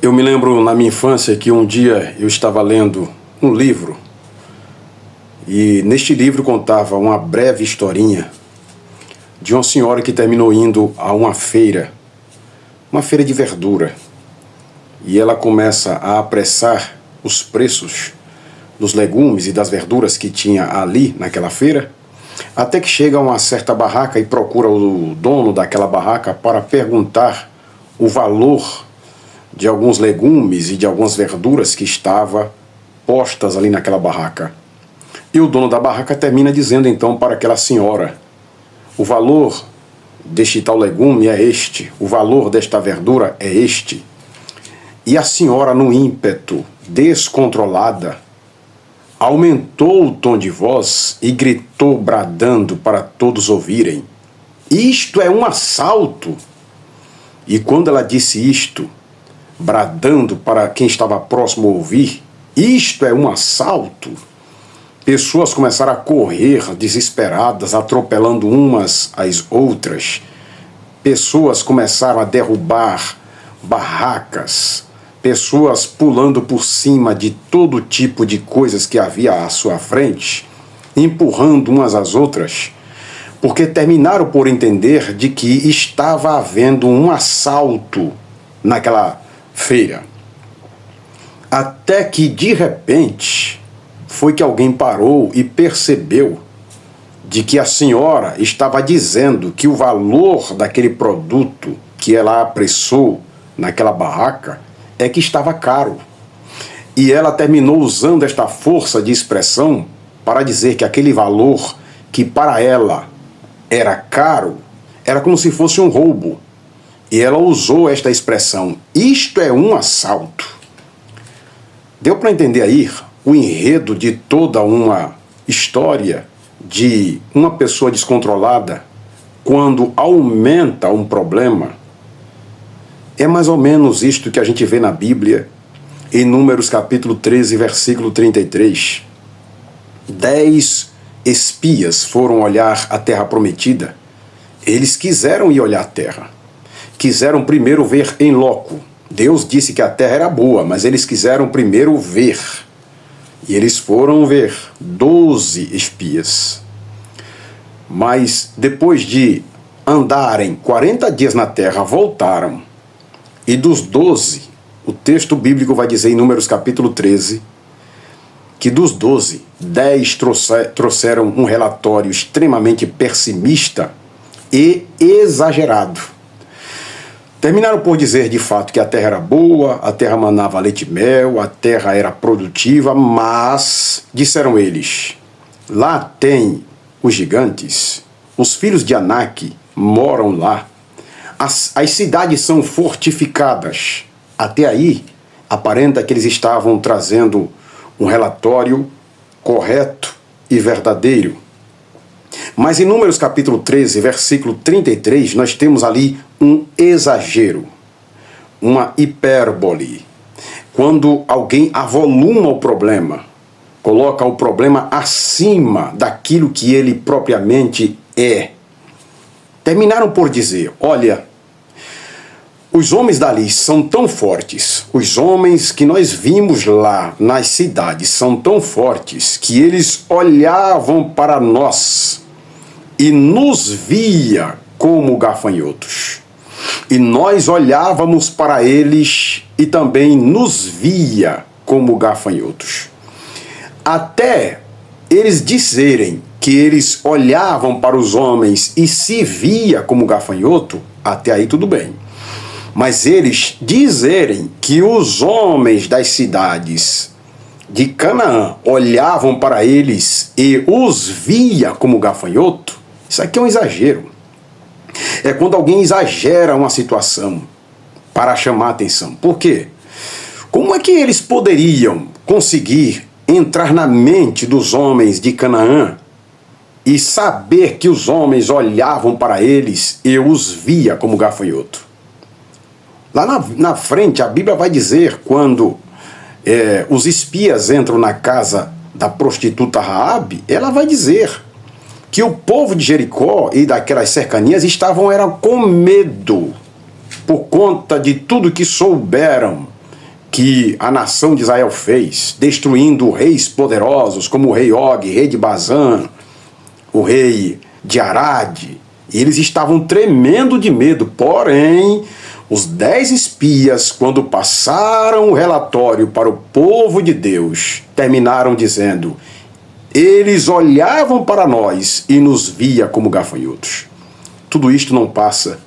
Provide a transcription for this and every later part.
Eu me lembro na minha infância que um dia eu estava lendo um livro e neste livro contava uma breve historinha de uma senhora que terminou indo a uma feira de verdura, e ela começa a apressar os preços dos legumes e das verduras que tinha ali naquela feira, até que chega a uma certa barraca e procura o dono daquela barraca para perguntar o valor de alguns legumes e de algumas verduras que estavam postas ali naquela barraca. E o dono da barraca termina dizendo então para aquela senhora: o valor deste tal legume é este, o valor desta verdura é este. E a senhora, no ímpeto, descontrolada, aumentou o tom de voz e gritou bradando para todos ouvirem: isto é um assalto! E quando ela disse isto, bradando para quem estava próximo ouvir, isto é um assalto, pessoas começaram a correr desesperadas, atropelando umas às outras. Pessoas começaram a derrubar barracas, pessoas pulando por cima de todo tipo de coisas que havia à sua frente, empurrando umas às outras, porque terminaram por entender de que estava havendo um assalto naquela feira. Até que, de repente, foi que alguém parou e percebeu de que a senhora estava dizendo que o valor daquele produto que ela apressou naquela barraca é que estava caro. E ela terminou usando esta força de expressão para dizer que aquele valor que para ela era caro era como se fosse um roubo. E ela usou esta expressão: isto é um assalto. Deu para entender aí o enredo de toda uma história de uma pessoa descontrolada quando aumenta um problema? É mais ou menos isto que a gente vê na Bíblia, em Números capítulo 13, versículo 33. 10 espias foram olhar a terra prometida. Eles quiseram ir olhar a terra. Quiseram primeiro ver em loco. Deus disse que a terra era boa, mas eles quiseram primeiro ver. E eles foram ver 12 espias. Mas depois de andarem 40 dias na terra, voltaram. E dos 12, o texto bíblico vai dizer em Números capítulo 13, que dos 12, 10 trouxeram um relatório extremamente pessimista e exagerado. Terminaram por dizer de fato que a terra era boa, a terra manava leite e mel, a terra era produtiva, mas, disseram eles, lá tem os gigantes, os filhos de Anak moram lá, as cidades são fortificadas. Até aí, aparenta que eles estavam trazendo um relatório correto e verdadeiro. Mas em Números capítulo 13, versículo 33, nós temos ali um exagero, uma hipérbole. Quando alguém avoluma o problema, coloca o problema acima daquilo que ele propriamente é. Terminaram por dizer: olha, os homens dali são tão fortes, os homens que nós vimos lá nas cidades são tão fortes que eles olhavam para nós e nos via como gafanhotos. E nós olhávamos para eles e também nos via como gafanhotos. Até eles dizerem que eles olhavam para os homens e se via como gafanhoto, até aí tudo bem. Mas eles dizerem que os homens das cidades de Canaã olhavam para eles e os via como gafanhoto, isso aqui é um exagero. É quando alguém exagera uma situação para chamar a atenção. Por quê? Como é que eles poderiam conseguir entrar na mente dos homens de Canaã e saber que os homens olhavam para eles e os via como gafanhoto? Lá na frente, a Bíblia vai dizer, quando os espias entram na casa da prostituta Raabe, ela vai dizer que o povo de Jericó e daquelas cercanias estavam com medo por conta de tudo que souberam que a nação de Israel fez, destruindo reis poderosos como o rei Og, rei de Bazã, o rei de Arade, e eles estavam tremendo de medo. Porém, os 10 espias, quando passaram o relatório para o povo de Deus, terminaram dizendo: eles olhavam para nós e nos via como gafanhotos. Tudo isto não passa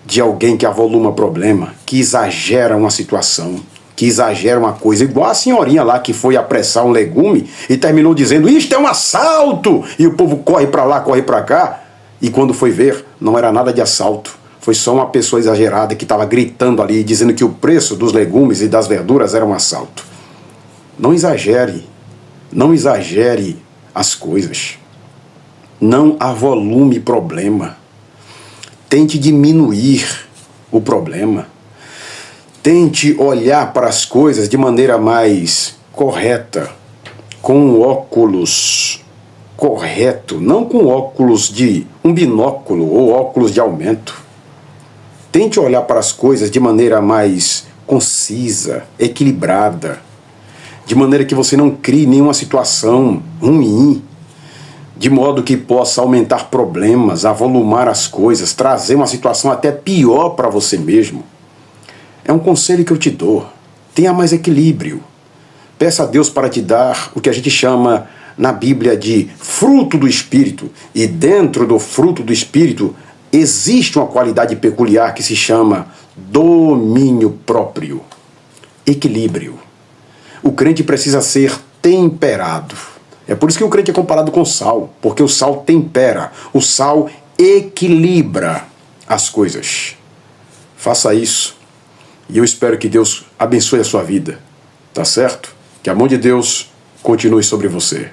de alguém que avoluma problema, que exagera uma situação, que exagera uma coisa, igual a senhorinha lá que foi apressar um legume e terminou dizendo: isto é um assalto! E o povo corre para lá, corre para cá, e quando foi ver, não era nada de assalto. Foi só uma pessoa exagerada que estava gritando ali, dizendo que o preço dos legumes e das verduras era um assalto. Não exagere as coisas. Não avolume problema. Tente diminuir o problema. Tente olhar para as coisas de maneira mais correta, com um óculos correto, não com óculos de um binóculo ou óculos de aumento. Tente olhar para as coisas de maneira mais concisa, equilibrada, de maneira que você não crie nenhuma situação ruim, de modo que possa aumentar problemas, avolumar as coisas, trazer uma situação até pior para você mesmo. É um conselho que eu te dou. Tenha mais equilíbrio. Peça a Deus para te dar o que a gente chama na Bíblia de fruto do Espírito. E dentro do fruto do Espírito existe uma qualidade peculiar que se chama domínio próprio. Equilíbrio. O crente precisa ser temperado. É por isso que o crente é comparado com sal, porque o sal tempera, o sal equilibra as coisas. Faça isso e eu espero que Deus abençoe a sua vida, tá certo? Que a mão de Deus continue sobre você.